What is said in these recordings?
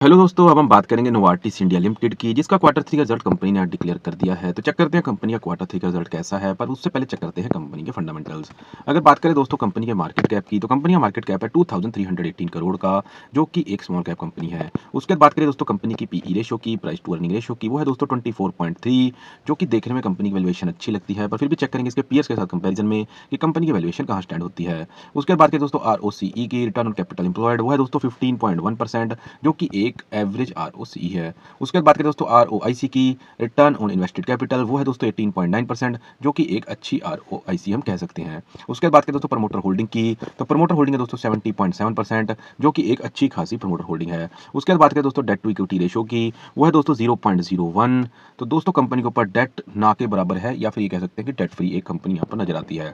Hello दोस्तों, अब हम बात करेंगे नोवार्टिस इंडिया लिमिटेड की, जिसका क्वार्टर थ्री का रिजल्ट कंपनी ने आज डिक्लेयर कर दिया है। तो चेक करते हैं कंपनी का क्वार्टर थ्री का रिजल्ट कैसा है, पर उससे पहले चेक करते हैं कंपनी के फंडामेंटल्स। अगर बात करें दोस्तों कंपनी के मार्केट कैप की, तो कंपनी का मार्केट कैप है 2318 करोड़ का, जो कि एक स्मॉल कैप कंपनी है। उसके बाद बात करें दोस्तों कंपनी की पीई रेशो की, प्राइस टू अर्निंग रेशो की, वो है दोस्तों 24.3, जो कि देखने में कंपनी की वैल्यूएशन अच्छी लगती है, पर फिर भी चेक करेंगे इसके पीयर्स के साथ कंपेरिजन में कि कंपनी की वैल्यूएशन कहाँ स्टैंड होती है। उसके बाद बात करें दोस्तों आरओसीई की, रिटर्न ऑन कैपिटल एम्प्लॉयड, वो है दोस्तों 15.1%, जो कि एक एवरेज आरओसीई है। उसके बाद बात करें दोस्तों आरओआईसी की, रिटर्न ऑन इन्वेस्टेड कैपिटल, वो है दोस्तों 18.9%, जो कि एक अच्छी आरओआईसी हम कह सकते हैं। उसके बाद बात करें दोस्तों प्रमोटर होल्डिंग की, तो प्रमोटर होल्डिंग है दोस्तों 70.7%, जो कि एक अच्छी खासी प्रमोटर होल्डिंग है। उसके बाद बात करें दोस्तों डेट टू इक्विटी रेशो की, वो है दोस्तों 0.01। तो दोस्तों कंपनी के ऊपर डेट ना के बराबर है, या फिर ये कह सकते हैं कि डेट फ्री एक कंपनी यहाँ पर नजर आती है।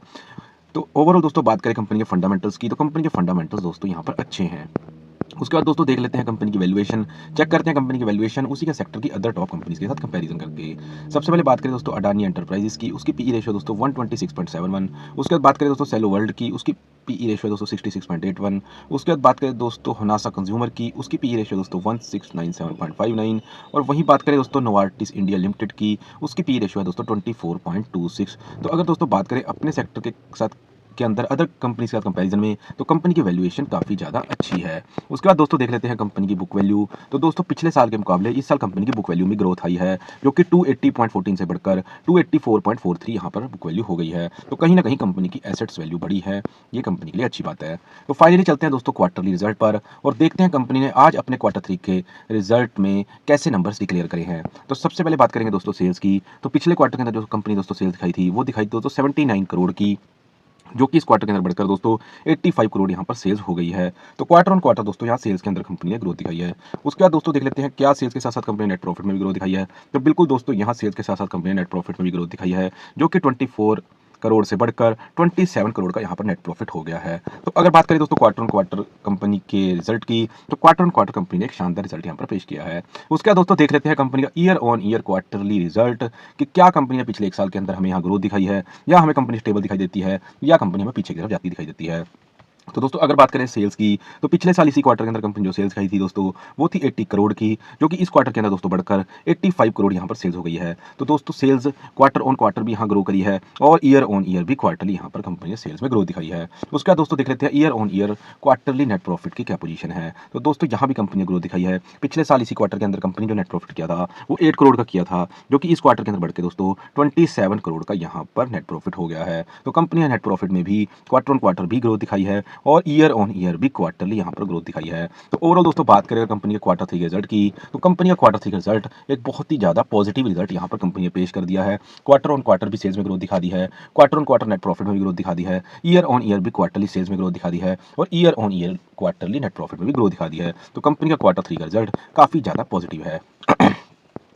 तो ओवरऑल दोस्तों बात करें कंपनी के फंडामेंटल्स की, तो कंपनी के फंडामेंटल्स दोस्तों यहाँ पर अच्छे हैं। उसके बाद दोस्तों देख लेते हैं कंपनी की वैल्यूएशन। चेक करते हैं कंपनी की वैल्यूएशन उसी के सेक्टर की अदर टॉप कंपनीज के साथ कंपैरिजन करके। सबसे पहले बात करें दोस्तों अडानी एंटरप्राइजेस की, उसकी पीई रेशियो दोस्तों 126.71। उसके बाद बात करें दोस्तों सेलो वर्ल्ड की, उसकी पीई रेशियो दोस्तों 66.81। उसके बाद बात करें दोस्तों हनासा कंज्यूमर की, उसकी पीई रेशियो दोस्तों 1697.59। और वहीं बात करें दोस्तों नोवार्टिस इंडिया लिमिटेड की, उसकी पीई रेशियो है दोस्तों 24.26। तो अगर दोस्तों बात करें अपने सेक्टर के साथ के अंदर अदर कंपनी के साथ कंपैरिजन में, तो कंपनी की वैल्यूएशन काफ़ी ज़्यादा अच्छी है। उसके बाद दोस्तों देख लेते हैं कंपनी की बुक वैल्यू। तो दोस्तों पिछले साल के मुकाबले इस साल कंपनी की बुक वैल्यू में ग्रोथ आई है, जो कि 280.14 से बढ़कर 284.43 यहाँ पर बुक वैल्यू हो गई है। तो कहीं ना कहीं कंपनी की एसेट्स वैल्यू बढ़ी है, ये कंपनी के लिए अच्छी बात है। तो फाइनली चलते हैं दोस्तों क्वार्टरली रिजल्ट पर, और देखते हैं कंपनी ने आज अपने क्वार्टर थ्री के रिजल्ट में कैसे नंबर्स डिक्लेयर करे हैं। तो सबसे पहले बात करेंगे दोस्तों सेल्स की। तो पिछले क्वार्टर के अंदर जो कंपनी दोस्तों सेल्स दिखाई थी, वो दिखाई दोस्तों 79 करोड़ की, जो कि इस क्वार्टर के अंदर बढ़कर दोस्तों 85 करोड़ यहाँ पर सेल्स हो गई है। तो क्वार्टर ऑन क्वार्टर दोस्तों यहाँ सेल्स के अंदर कंपनी ने ग्रोथ दिखाई है। उसके बाद दोस्तों देख लेते हैं क्या सेल्स के साथ साथ कंपनी नेट प्रॉफिट में भी ग्रोथ दिखाई है। तो बिल्कुल दोस्तों यहाँ सेल्स के साथ साथ कंपनी नेट प्रॉफिट में भी ग्रोथ दिखाई है, जो कि 24 करोड़ से बढ़कर 27 करोड़ का यहाँ पर नेट प्रॉफिट हो गया है। तो अगर बात करें दोस्तों क्वार्टर ऑन क्वार्टर कंपनी के रिजल्ट की, तो क्वार्टर ऑन क्वार्टर कंपनी ने एक शानदार रिजल्ट यहाँ पर पेश किया है। उसके बाद दोस्तों देख लेते हैं कंपनी का year on year quarterly result, कि क्या कंपनी ने पिछले एक साल के अंदर हमें यहाँ ग्रोथ दिखाई है, या हमें कंपनी स्टेबल दिखाई देती है, या कंपनी हमें पीछे की तरफ जाती दिखाई देती है। तो दोस्तों अगर बात करें सेल्स की, तो पिछले साल इसी क्वार्टर के अंदर कंपनी जो सेल्स खाई थी दोस्तों, वो थी 80 करोड़ की, जो कि इस क्वार्टर के अंदर दोस्तों बढ़कर 85 करोड़ यहाँ पर सेल्स हो गई है। तो दोस्तों सेल्स क्वार्टर ऑन क्वार्टर भी यहाँ ग्रो करी है, और ईयर ऑन ईयर भी क्वार्टरली यहाँ पर कंपनी ने सेल्स में ग्रोथ दिखाई है। उसके बाद दोस्तों देख लेते हैं year on year quarterly net profit की क्या पोजीशन है। तो दोस्तों यहाँ भी कंपनी ने ग्रोथ दिखाई है। पिछले साल इसी क्वार्टर के अंदर कंपनी जो नेट प्रॉफिट किया था, वो 8 करोड़ का किया था, जो कि इस क्वार्टर के अंदर बढ़ के दोस्तों 27 करोड़ का यहाँ पर नेट प्रॉफिट हो गया है। तो कंपनी ने नेट प्रॉफिट में भी क्वार्टर ऑन क्वार्टर भी ग्रोथ दिखाई है, और ईयर ऑन ईयर भी क्वार्टरली यहाँ पर ग्रोथ दिखाई है। तो ओवरऑल दोस्तों बात करें कंपनी के क्वार्टर थ्री के रिजल्ट की, तो कंपनी का क्वार्टर थ्री का रिजल्ट एक बहुत ही ज़्यादा पॉजिटिव रिजल्ट यहाँ पर कंपनी ने पेश कर दिया है। क्वार्टर ऑन क्वार्टर भी सेल्स में ग्रोथ दिखा दी है, quarter on quarter net profit में भी ग्रोथ दिखा दी है, ईयर ऑन ईयर भी क्वार्टरली सेल्स में ग्रोथ दिखा दी है, और year on year quarterly net profit में भी ग्रोथ दिखा दी है। तो कंपनी का क्वार्टर थ्री का रिजल्ट काफ़ी ज़्यादा पॉजिटिव है।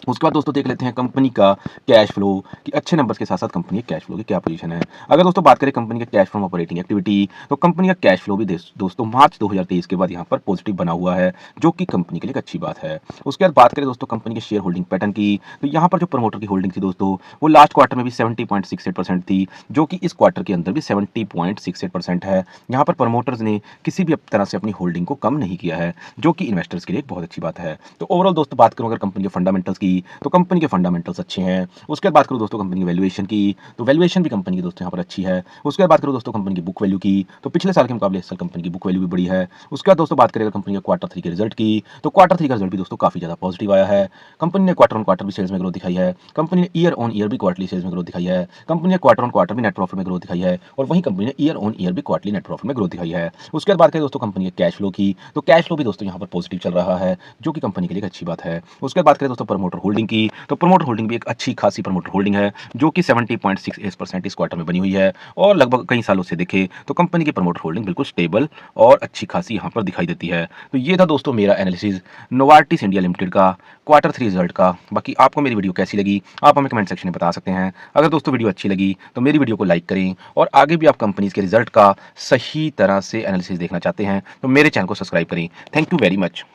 उसके बाद दोस्तों देख लेते हैं कंपनी का कैश फ्लो, कि अच्छे नंबर्स के साथ साथ कंपनी के कैश फ्लो की क्या पोजीशन है। अगर दोस्तों बात करें कंपनी के कैश फ्रॉम ऑपरेटिंग एक्टिविटी, तो कंपनी का कैश फ्लो भी दोस्तों मार्च 2023 के बाद यहाँ पर पॉजिटिव बना हुआ है, जो कि कंपनी के लिए एक अच्छी बात है। उसके बाद बात करें दोस्तों कंपनी के शेयर होल्डिंग पैटर्न की, तो यहाँ पर जो प्रमोटर की होल्डिंग थी दोस्तों, वो लास्ट क्वार्टर में भी 70.68% थी, जो कि इस क्वार्टर के अंदर भी 70.68% है। यहाँ पर प्रमोटर्स ने किसी भी तरह से अपनी होल्डिंग को कम नहीं किया है, जो कि इन्वेस्टर्स के लिए एक बहुत अच्छी बात है। तो ओवरऑल दोस्तों बात करूँ अगर कंपनी के फंडामेंटल्स की, तो कंपनी के फंडामेंटल्स अच्छे हैं। उसके बाद बात करूँ दोस्तों कंपनी की वैल्यूएशन की, तो वैल्यूएशन भी कंपनी की दोस्तों यहाँ पर अच्छी है। उसके बाद बात करूँ दोस्तों कंपनी की बुक वैल्यू की, तो पिछले साल के मुकाबले इस साल कंपनी की बुक वैल्यू भी बढ़ी है। उसके बाद दोस्तों बात करें कंपनी के क्वार्टर थ्री के रिजल्ट की, तो क्वार्टर थ्री का रिजल्ट भी दोस्तों काफी ज्यादा पॉजिटिव आया है। कंपनी ने क्वार्टर ऑन क्वार्टर भी सेल्स में ग्रोथ दिखाई है, कंपनी ने ईयर ऑन ईयर भी क्वार्टरली सेल्स में ग्रोथ दिखाई है, कंपनी ने क्वार्टर ऑन क्वार्टर भी नेट प्रॉफिट में ग्रोथ दिखाई है, और वहीं कंपनी ने ईयर ऑन ईयर भी क्वार्टरली नेट प्रॉफिट में ग्रोथ दिखाई है। उसके बाद बात करें दोस्तों कंपनी के कैश फ्लो की, तो कैश फ्लो भी दोस्तों यहाँ पर पॉजिटिव चल रहा है, जो कि कंपनी के लिए एक अच्छी बात है। उसके बाद बात करें दोस्तों प्रमोटर होल्डिंग की, तो प्रमोटर होल्डिंग भी एक अच्छी खासी प्रमोटर होल्डिंग है, जो कि 70.68% इस क्वार्टर में बनी हुई है, और लगभग कई सालों से देखे तो कंपनी की प्रमोटर होल्डिंग बिल्कुल स्टेबल और अच्छी खासी यहाँ पर दिखाई देती है। तो ये था दोस्तों मेरा एनालिसिस नोवार्टिस इंडिया लिमिटेड का क्वार्टर थ्री रिजल्ट का। बाकी आपको मेरी वीडियो कैसी लगी आप हमें कमेंट सेक्शन में बता सकते हैं। अगर दोस्तों वीडियो अच्छी लगी तो मेरी वीडियो को लाइक करें, और आगे भी आप कंपनीज के रिजल्ट का सही तरह से एनालिसिस देखना चाहते हैं तो मेरे चैनल को सब्सक्राइब करें। Thank you very much.